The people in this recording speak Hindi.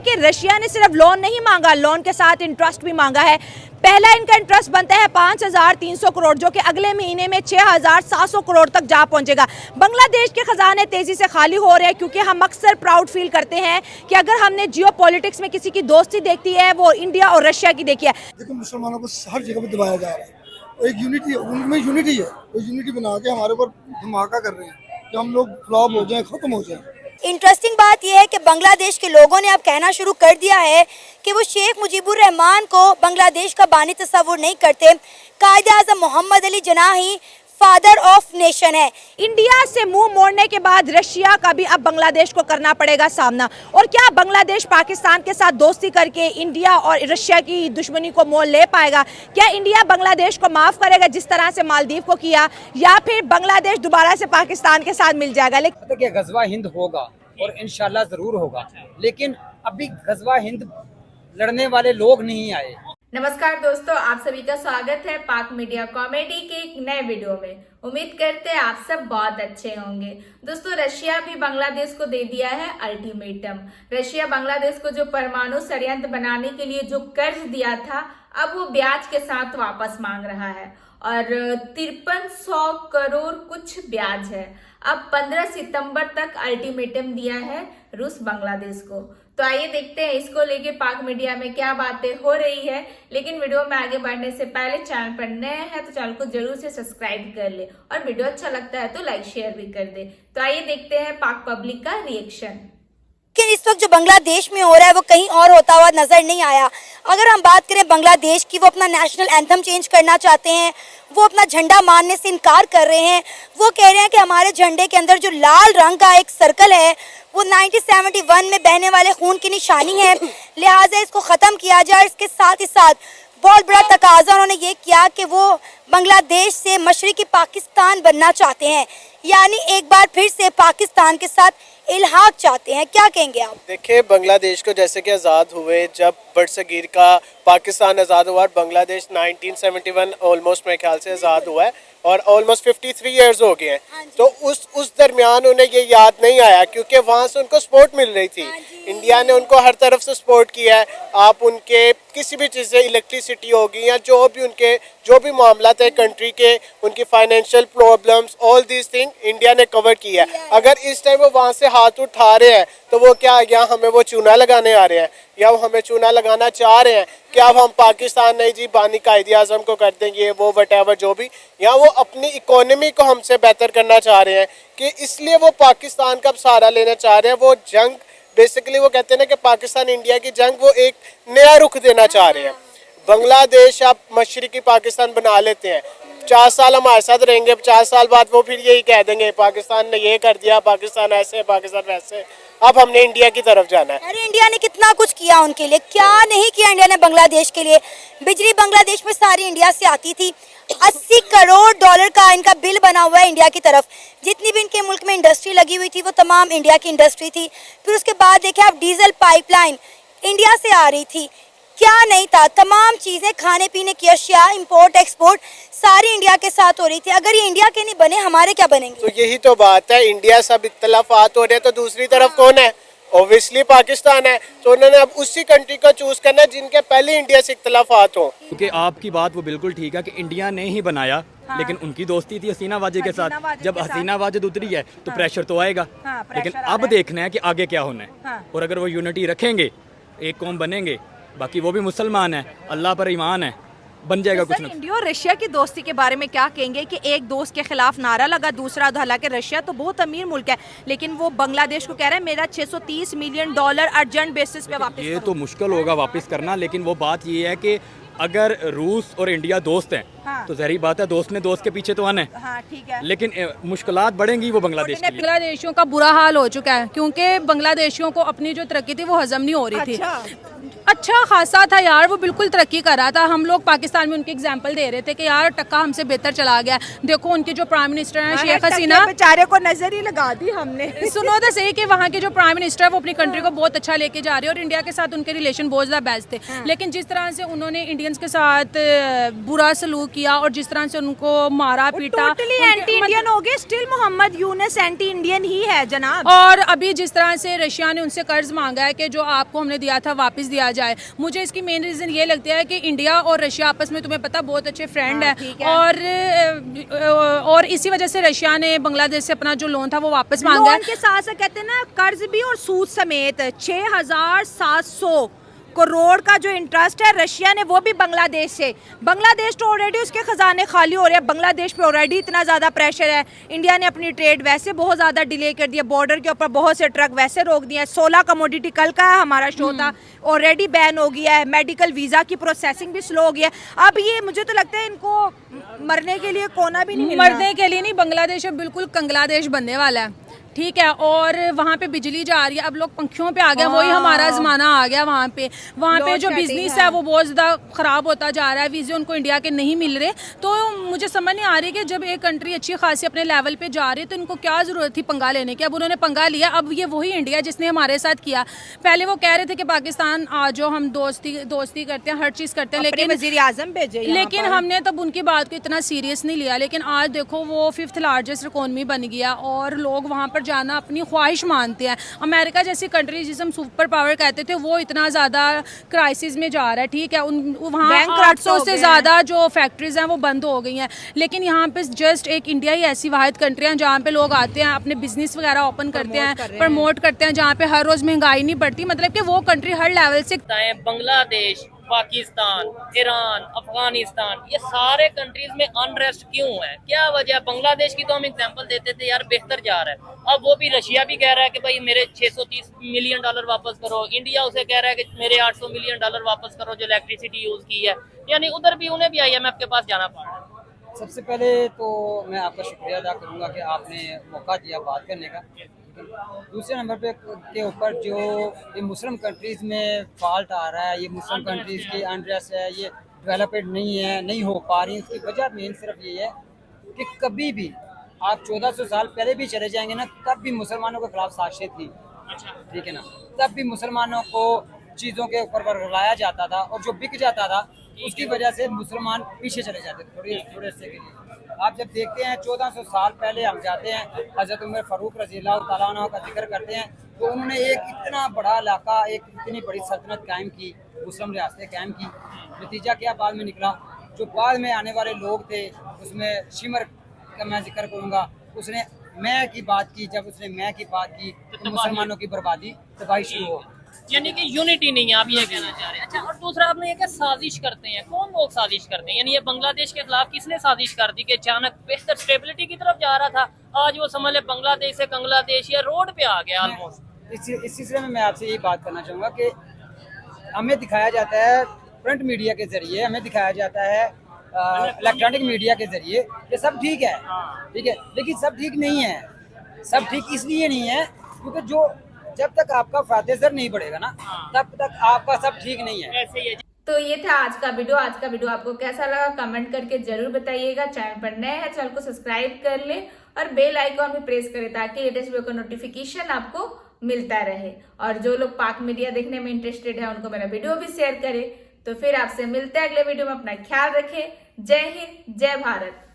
देखिए रशिया ने सिर्फ लोन नहीं मांगा, लोन के साथ इंटरेस्ट भी मांगा है। पहला इनका इंटरेस्ट बनता है 5,300 करोड़, जो कि अगले महीने में 6,700 करोड़ तक जा पहुंचेगा। बांग्लादेश के खजाने तेजी से खाली हो रहे हैं, क्योंकि हम अक्सर प्राउड फील करते हैं कि अगर हमने जियो पॉलिटिक्स में किसी की दोस्ती देखती है वो इंडिया और रशिया की देखी है। देखो मुसलमानों को हर जगह पे दबाया जा रहा है, एक यूनिटी है, उनमें यूनिटी है, वो यूनिटी बना के हमारे ऊपर धमाका कर रहे हैं कि हम लोग फ्लॉप हो जाएं, खत्म हो जाएं। इंटरेस्टिंग बात यह है कि बांग्लादेश के लोगों ने अब कहना शुरू कर दिया है कि वो शेख मुजीबुर रहमान को बांग्लादेश का बानी तस्वुर नहीं करते। कायदे आज़म मोहम्मद अली जिन्ना ही फादर ऑफ नेशन है। इंडिया से मुंह मोड़ने के बाद रशिया का भी अब बांग्लादेश को करना पड़ेगा सामना। और क्या बांग्लादेश पाकिस्तान के साथ दोस्ती करके इंडिया और रशिया की दुश्मनी को मोल ले पाएगा? क्या इंडिया बांग्लादेश को माफ करेगा जिस तरह से मालदीव को किया, या फिर बांग्लादेश दोबारा से पाकिस्तान के साथ मिल जाएगा? लेकिन गजवा हिंद होगा और इंशाल्लाह जरूर होगा, लेकिन अभी गजवा हिंद लड़ने वाले लोग नहीं आए। नमस्कार दोस्तों, आप सभी का स्वागत है पाक मीडिया कॉमेडी के एक नए वीडियो में। उम्मीद करते हैं आप सब बहुत अच्छे होंगे। दोस्तों, रशिया भी बांग्लादेश को दे दिया है अल्टीमेटम। रशिया बांग्लादेश को जो परमाणु षड्यंत्र बनाने के लिए जो कर्ज दिया था, अब वो ब्याज के साथ वापस मांग रहा है और 5300 करोड़ कुछ ब्याज है। अब 15 सितंबर तक अल्टीमेटम दिया है रूस बांग्लादेश को। तो आइए देखते हैं इसको लेके पाक मीडिया में क्या बातें हो रही है। लेकिन वीडियो में आगे बढ़ने से पहले चैनल पर नए हैं तो चैनल को जरूर से सब्सक्राइब कर ले, और वीडियो अच्छा लगता है तो लाइक शेयर भी कर दे। तो आइए देखते हैं पाक पब्लिक का रिएक्शन। लेकिन इस वक्त जो बांग्लादेश में हो रहा है वो कहीं और होता हुआ नजर नहीं आया। अगर हम बात करें बांग्लादेश की, वो अपना नेशनल एंथम चेंज करना चाहते हैं, वो अपना झंडा मानने से इनकार कर रहे हैं। वो कह रहे हैं कि हमारे झंडे के अंदर जो लाल रंग का एक सर्कल है वो 1971 में बहने वाले खून की निशानी है, लिहाजा इसको ख़त्म किया जाए। इसके साथ ही साथ बहुत बड़ा तकाजा उन्होंने ये किया कि वो बांग्लादेश से मशरिकी पाकिस्तान बनना चाहते हैं, यानी एक बार फिर से पाकिस्तान के साथ इल्हाक चाहते हैं। क्या कहेंगे आप? देखिए, बांग्लादेश को जैसे कि आज़ाद हुए, जब बरसगीर का पाकिस्तान आज़ाद हुआ, बांग्लादेश 1971 ऑलमोस्ट मेरे ख्याल से आज़ाद हुआ है और ऑलमोस्ट 53 इयर्स हो गए हैं। तो उस दरमियान उन्हें ये याद नहीं आया, क्योंकि वहाँ से उनको सपोर्ट मिल रही थी। इंडिया ने उनको हर तरफ से सपोर्ट किया है। आप उनके किसी भी चीज़ से, इलेक्ट्रिसिटी होगी या जो भी मामला थे कंट्री के, उनकी financial problems, all these thing India ने कवर किया है। अगर इस टाइम वो वहाँ से हाथ उठा रहे हैं तो वो क्या, या हमें वो चूना लगाने आ रहे हैं, या वो हमें चूना लगाना चाह रहे हैं कि अब हम पाकिस्तान नहीं जी बानी कायदे आज़म को कर देंगे, वो वटेवर जो भी, या वो अपनी इकोनॉमी को हमसे बेहतर करना चाह रहे हैं कि इसलिए वो पाकिस्तान का सहारा लेना चाह रहे हैं। वो जंग बेसिकली, वो कहते हैं ना कि पाकिस्तान इंडिया की जंग, वो एक नया रुख देना चाह रहे हैं। बांग्लादेश आप मशरिकी पाकिस्तान बना लेते हैं, 4 साल हमारे साथ रहेंगे, 50 साल बाद वो फिर यही कह देंगे पाकिस्तान ने ये कर दिया, पाकिस्तान ऐसे, पाकिस्तान वैसे। अब हमने इंडिया की तरफ जाना है। अरे इंडिया ने कितना कुछ किया उनके लिए, क्या नहीं किया इंडिया ने बांग्लादेश के लिए। बिजली बांग्लादेश में सारी इंडिया से आती थी। 80 करोड़ डॉलर का इनका बिल बना हुआ है इंडिया की तरफ। जितनी भी इनके मुल्क में इंडस्ट्री लगी हुई थी वो तमाम इंडिया की इंडस्ट्री थी। फिर उसके बाद देखें आप, डीजल पाइपलाइन इंडिया से आ रही थी, क्या नहीं था। तमाम चीज़ें, खाने पीने की अशिया, इंपोर्ट एक्सपोर्ट सारी इंडिया के साथ हो रही थी। अगर ये इंडिया के नहीं बने, हमारे क्या बनेंगे? तो यही तो बात है, इंडिया सब इख्तलाफात हो रहे हैं तो दूसरी तरफ कौन है? ऑब्वियसली पाकिस्तान है। तो उन्होंने अब उसी कंट्री को चूज करना है जिनके पहले इंडिया से इख्तलाफात हो। क्योंकि आपकी बात वो बिल्कुल ठीक है कि इंडिया ने ही बनाया, लेकिन उनकी दोस्ती थी हसीना वाजे के साथ। जब हसीना वाजिद उतरी है तो प्रेशर तो आएगा, लेकिन अब देखना है कि आगे क्या होना है। और अगर वो यूनिटी रखेंगे, एक कौम बनेंगे, बाकी वो भी मुसलमान है, अल्लाह पर ईमान है, बन जाएगा कुछ ना। इंडिया और रशिया की दोस्ती के बारे में क्या कहेंगे कि एक दोस्त के खिलाफ नारा लगा दूसरा, हालांकि रशिया तो बहुत अमीर मुल्क है, लेकिन वो बांग्लादेश को कह रहा है मेरा 630 मिलियन डॉलर अर्जेंट बेसिस पे वापस। ये तो मुश्किल होगा वापस करना, लेकिन वो बात ये है कि अगर रूस और इंडिया दोस्त हैं, तो जहरी बात है दोस्त ने दोस्त के पीछे तो आना है। ठीक है। लेकिन मुश्किलात बढ़ेंगी वो बांग्लादेश के लिए। बांग्लादेशियों का बुरा हाल हो चुका है, क्योंकि बांग्लादेशियों को अपनी जो तरक्की थी वो हजम नहीं हो रही थी। अच्छा खासा था यार, वो बिल्कुल तरक्की कर रहा था। हम लोग पाकिस्तान में उनके एग्जाम्पल दे रहे थे कि यार टक्का हमसे बेहतर चला गया। देखो उनके जो प्राइम मिनिस्टर हैं शेख हसीना, बेचारे को नजर ही लगा दी हमने। सुनो तो सही कि वहाँ के जो प्राइम मिनिस्टर है वो अपनी कंट्री को बहुत अच्छा लेके जा रहे हैं, और इंडिया के साथ उनके रिलेशन बहुत ज़्यादा बेस्ट थे। लेकिन जिस तरह से उन्होंने इंडियंस के साथ बुरा सलूक किया और जिस तरह से उनको मारा पीटा, टोटली एंटी इंडियन हो गए। Still Mohammad Yunus anti Indian ही है जनाब। और अभी जिस तरह से रशिया ने उनसे कर्ज मांगा है कि जो आपको हमने दिया था वापस दिया जाए, मुझे इसकी मेन रीज़न ये लगता है कि इंडिया और रशिया आपस में, तुम्हें पता, बहुत अच्छे फ्रेंड है और इसी वजह से रशिया ने बांग्लादेश से अपना जो लोन था वो वापस मांगा है। लोन के साथ साथ कहते हैं ना कर्ज भी और सूद समेत 6,700 करोड़ का जो इंटरेस्ट है रशिया ने, वो भी बांग्लादेश से। बांग्लादेश तो ऑलरेडी उसके खजाने खाली हो रहे हैं, बांग्लादेश पे ऑलरेडी इतना ज़्यादा प्रेशर है। इंडिया ने अपनी ट्रेड वैसे बहुत ज़्यादा डिले कर दिया, बॉर्डर के ऊपर बहुत से ट्रक वैसे रोक दिए हैं। 16 कमोडिटी, कल का हमारा शो था, ऑलरेडी बैन हो गया है। मेडिकल वीज़ा की प्रोसेसिंग भी स्लो हो गई है। अब ये मुझे तो लगता है इनको मरने के लिए कोना भी नहीं मिलना। मरने के लिए नहीं, बांग्लादेश अब बिल्कुल कंग्लादेश बनने वाला है, ठीक है। और वहाँ पे बिजली जा रही है, अब लोग पंखियों पे आ गए, वही हमारा ज़माना आ गया। वहाँ पे जो बिजनेस है वो बहुत ज़्यादा ख़राब होता जा रहा है। वीज़े उनको इंडिया के नहीं मिल रहे। तो मुझे समझ नहीं आ रही कि जब एक कंट्री अच्छी खासी अपने लेवल पे जा रही है तो इनको क्या ज़रूरत थी पंगा लेने की। अब उन्होंने पंगा लिया। अब ये वही इंडिया जिसने हमारे साथ किया। पहले वो कह रहे थे कि पाकिस्तान आ जाओ, हम दोस्ती करते हैं, हर चीज़ करते हैं, लेकिन वज़ीर-ए-आज़म भेजे, लेकिन हमने तब उनकी बात को इतना सीरियस नहीं लिया। लेकिन आज देखो वो 5th लार्जेस्ट इकोनॉमी बन गया और लोग वहाँ पर जाना अपनी ख्वाहिश मानते हैं। अमेरिका जैसी कंट्री जिसे हम सुपर पावर कहते थे, वो इतना ज़्यादा क्राइसिस में जा रहा है, ठीक है। वहाँ 800 से ज़्यादा जो फैक्ट्रीज़ हैं वो बंद हो गई हैं। लेकिन यहाँ पे जस्ट एक इंडिया ही ऐसी वाहिद कंट्री है जहाँ पे लोग आते हैं, अपने बिजनेस वगैरह ओपन करते हैं, प्रमोट करते हैं, जहाँ पे हर रोज़ महंगाई नहीं बढ़ती। मतलब कि वो कंट्री हर लेवल से। बांग्लादेश, पाकिस्तान, ईरान, अफगानिस्तान, ये सारे कंट्रीज में अनरेस्ट क्यों है? क्या वजह है? बांग्लादेश की तो हम एग्जांपल देते थे यार, बेहतर जा रहा है। अब वो भी रशिया भी कह रहा है कि भाई मेरे $630 मिलियन वापस करो। इंडिया उसे कह रहा है कि मेरे $800 मिलियन वापस करो जो इलेक्ट्रिसिटी यूज की है। यानी उधर भी उन्हें भी IMF के पास जाना पड़ रहा है। सबसे पहले तो मैं आपका शुक्रिया अदा करूंगा कि आपने मौका दिया बात करने का। दूसरे नंबर पे के ऊपर जो ये मुस्लिम कंट्रीज़ में फॉल्ट आ रहा है, ये मुस्लिम कंट्रीज़ की अनरेस्ट है, ये डेवलपमेंट नहीं हो पा रही। उसकी वजह मेन सिर्फ ये है कि कभी भी आप 1400 साल पहले भी चले जाएंगे ना, तब भी मुसलमानों के खिलाफ साजिशें थी, ठीक है ना। तब भी मुसलमानों को चीज़ों के ऊपर वर्गलाया जाता था और जो बिक जाता था उसकी वजह से मुसलमान पीछे चले जाते थे थोड़े से के लिए। आप जब देखते हैं 1400 साल पहले हम जाते हैं, हज़रत उमर फ़ारूक रज़ियल्लाहु तआला अन्हु का जिक्र करते हैं, तो उन्होंने एक इतना बड़ा इलाका, एक इतनी बड़ी सल्तनत कायम की, मुस्लिम रियासतें कायम की। नतीजा क्या बाद में निकला? जो बाद में आने वाले लोग थे, उसमें शिमर का मैं जिक्र करूँगा, उसने मैं की बात की। जब उसने मैं की बात की तो मुसलमानों की बर्बादी, तबाही शुरू हो। यानी कि यूनिटी नहीं है, आप ये कहना चाह रहे हैं। अच्छा, और दूसरा आपने ये क्या साजिश करते हैं? कौन लोग साजिश करते हैं? यानी ये बांग्लादेश के खिलाफ किसने साजिश कर दी कि अचानक बेहतर स्टेबिलिटी की तरफ जा रहा था, आज वो समझ ले बांग्लादेश से बांग्लादेश या रोड पे आ गया ऑलमोस्ट। इस सिलसिले में मैं आपसे यही बात करना चाहूँगा कि हमें दिखाया जाता है प्रिंट मीडिया के जरिए, हमें दिखाया जाता है इलेक्ट्रॉनिक मीडिया के जरिए कि सब ठीक है, ठीक है, लेकिन सब ठीक नहीं है। सब ठीक इसलिए नहीं है क्योंकि जब तक आपका फातेसर नहीं बढ़ेगा ना, तब तक आपका सब ठीक नहीं है। ऐसे ही है। तो ये था आज का वीडियो आपको कैसा लगा कमेंट करके जरूर बताइएगा। चैनल पर नए हैं, चैनल को सब्सक्राइब कर ले और बेल आइकॉन भी प्रेस करें ताकि लेटेस्ट वीडियो का नोटिफिकेशन आपको मिलता रहे। और जो लोग पाक मीडिया देखने में इंटरेस्टेड है उनको मेरा वीडियो भी शेयर करें। तो फिर आपसे मिलते हैं अगले वीडियो में। अपना ख्याल रखें। जय हिंद, जय भारत।